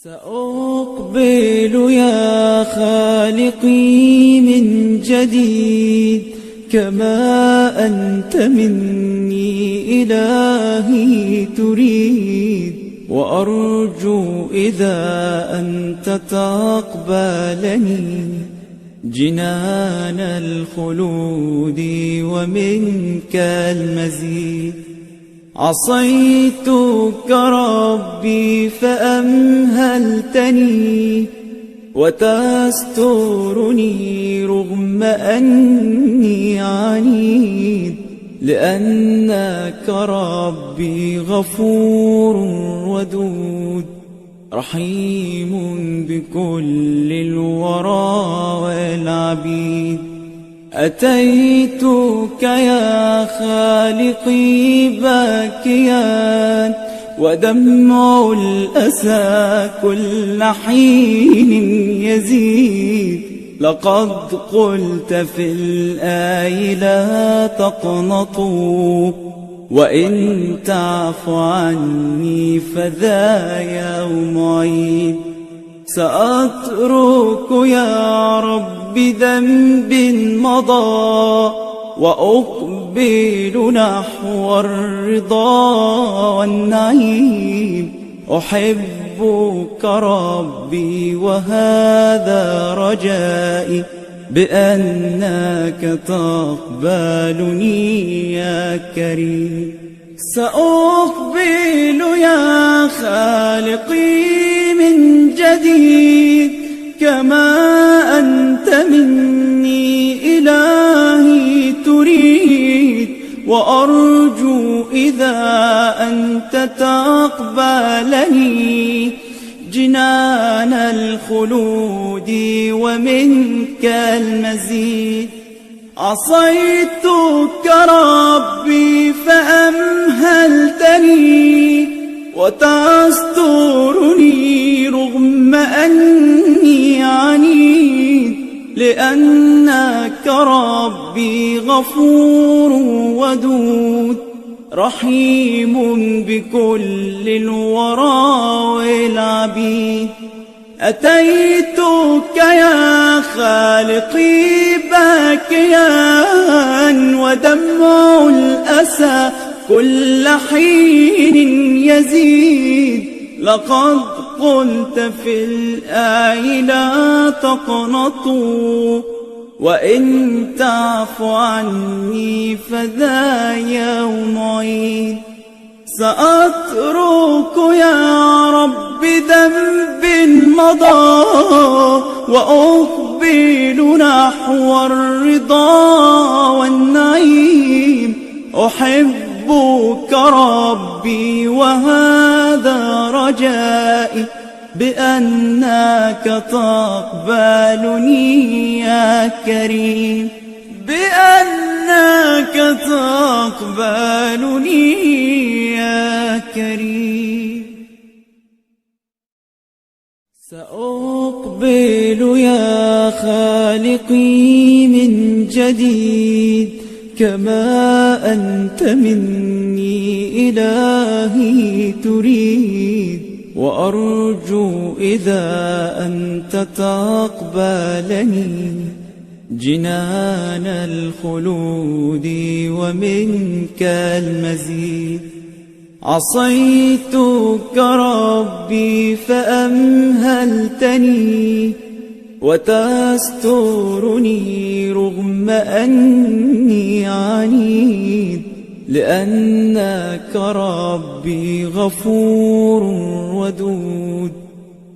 سأقبل يا خالقي من جديد كما أنت مني إلهي تريد، وأرجو إذا أنت تقبلني جنان الخلود ومنك المزيد. عصيتك ربي فأمهلتني وتسترني رغم أني عنيد، لأنك ربي غفور ودود رحيم بكل الورى والعبيد. أتيتك يا خالقي باكيا ودمع الأسى كل حين يزيد، لقد قلت في الآي لا تقنطوا وإن تعف عني فذا يوم عيد. سأترك يا رب ذنب مضى وأقبل نحو الرضا والنعيم. أحبك ربي وهذا رجائي بأنك تقبلني يا كريم. سأقبل يا خالقي من جديد كما أنت مني إلهي تريد، وأرجو إذا أنت تقبلني جنان الخلود ومنك المزيد. عصيتك ربي فأمهلتني وتسترني رغم أني عنيد، لأنك ربي غفور ودود رحيم بكل الورى والعبيد. أتيتك يا خالقي باكيا ودمع الأسى كل حين يزيد، لقد قلت في الآي لا تقنطوا وإن تعف عني فذا يوم عيد. سأترك يا رب ذنب مضى وأقبل نحو الرضا والنعيم. أحبك ربي وهذا رجائي بأنك تقبلني يا كريم، بأنك تقبلني يا كريم. سأقبل يا خالقي من جديد كما أنت مني إلهي تريد، وأرجو إذا أنت تقبلني جنان الخلود ومنك المزيد. عصيتك ربي فأمهلتني وتسترني رغم أني عنيد، لأنك ربي غفور ودود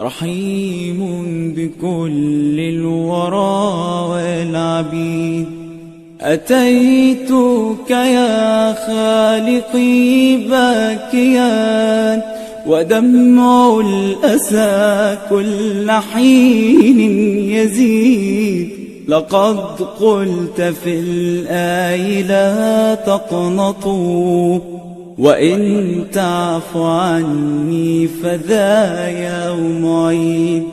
رحيم بكل الورى والعبيد. أتيتك يا خالقي باكيا ودمع الأسى كل حين يزيد، لقد قلت في الآي لا تقنطوا وإن تعف عني فذا يوم عيد.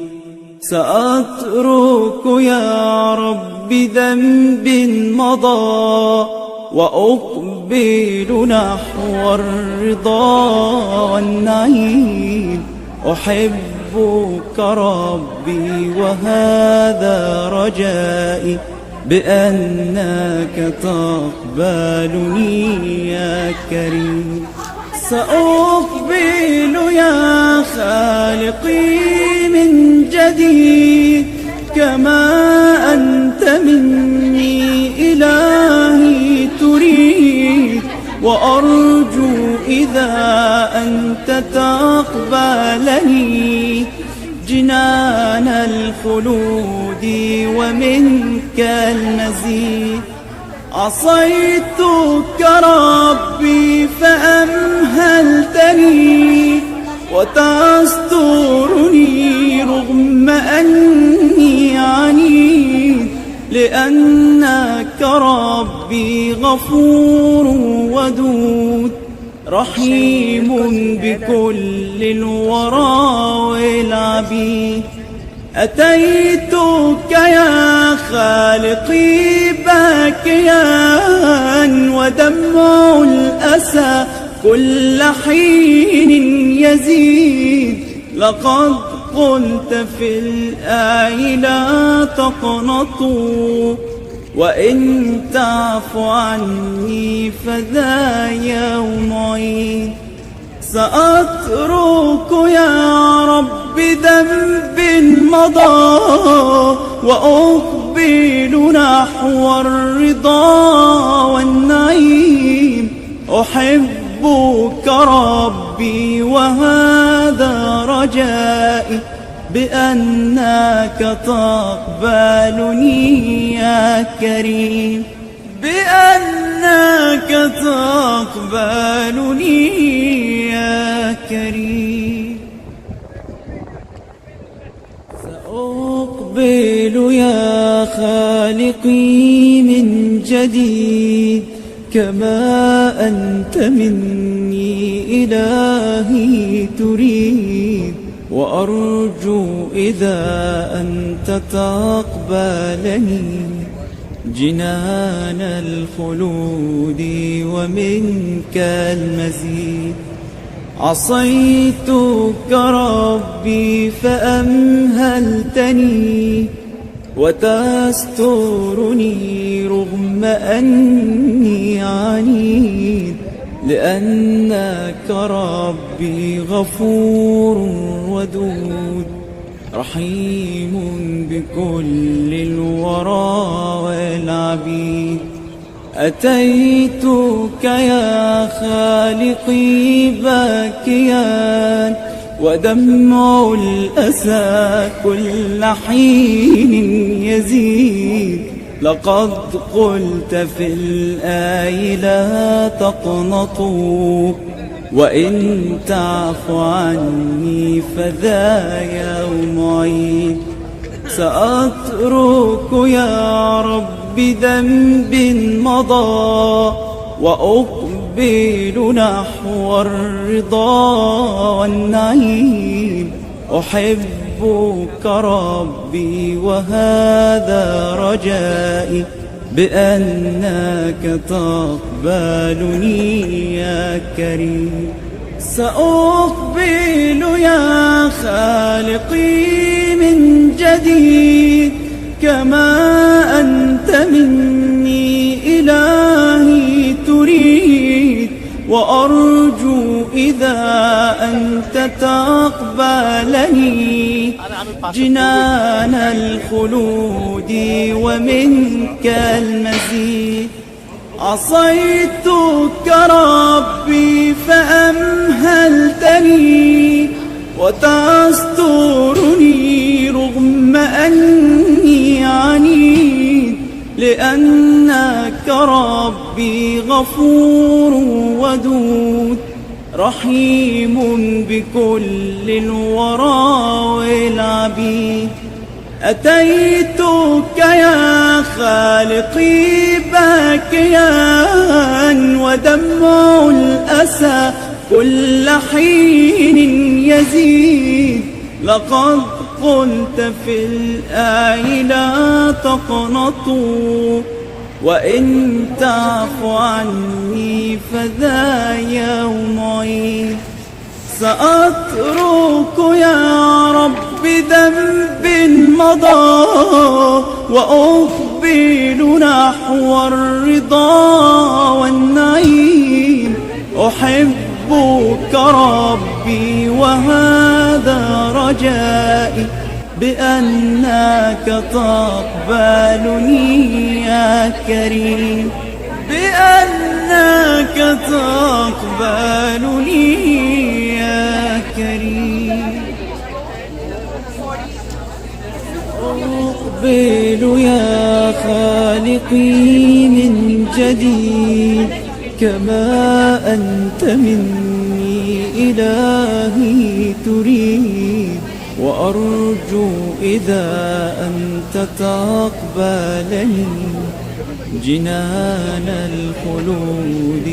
سأترك يا رب ذنب مضى وأقبل نحو الرضا والنعيم. أحبك أحبك ربي وهذا رجائي بأنك تقبلني يا كريم. سأقبل يا خالقي من جديد كما أنت مني إلهي تريد، وأرجو إذا أنت تقبلني جنان الخلود ومنك المزيد. عصيتك ربي فأمهلتني وتسترني رغم أني عنيد، لأنك ربي غفور ودود رحيم بكل الورى والعبيد. أتيتك يا خالقي باكيا ودمع الأسى كل حين يزيد، لقد قلت في الآي لا تقنطوا وإن تعف عني فذا يوم عيد. سأترك يا رب ذنب مضى وأقبل نحو الرضا والنعيم. أحبك ربي وهذا رجائي بأنك تقبلني يا كريم، بأنك تقبلني يا كريم. سأقبل يا خالقي من جديد كما أنت مني إلهي تريد، وأرجو إذا أنت تقبلني جنان الخلود ومنك المزيد. عصيتك ربي فأمهلتني وتسترني رغم أني عنيد، لأنك ربي غفور ودود رحيم بكل الورى والعبيد. أتيتك يا خالقي باكيا ودمع الأسى كل حين يزيد، لقد قلت في الآي لا تقنطوا وإن تعف عني فذا يوم عيد. سأترك يا رب ذنب مضى وأقبل نحو الرضا والنعيم. أحبك ربي وهذا رجائي بأنك تقبلني يا كريم. سأقبل يا خالقي من جديد كما أنت مني إلهي تريد، وأرجو إذا أنت تقبلني جنان الخلود ومنك المزيد. عصيتك ربي فأمهلتني وتسترني رغم أني عنيد، لأنك ربي غفور ودود رحيم بكل الورى والعبيد. أتيتك يا خالقي باكيا ودمع الأسى كل حين يزيد، لقد قلت في الآي لا تقنطوا وإن تعف عني فذا يوم عيد. سأترك يا رب مضى وأقبل نحو الرضا والنعيم. أحبك ربي وهذا رجائي، بأنك تقبلني يا كريم، بأنك تقبلني يا كريم. أقبل يا خالقي من جديد، كما أنت مني إلهي تريد، وأرجو إذا أنت تقبلني جنان الخلود.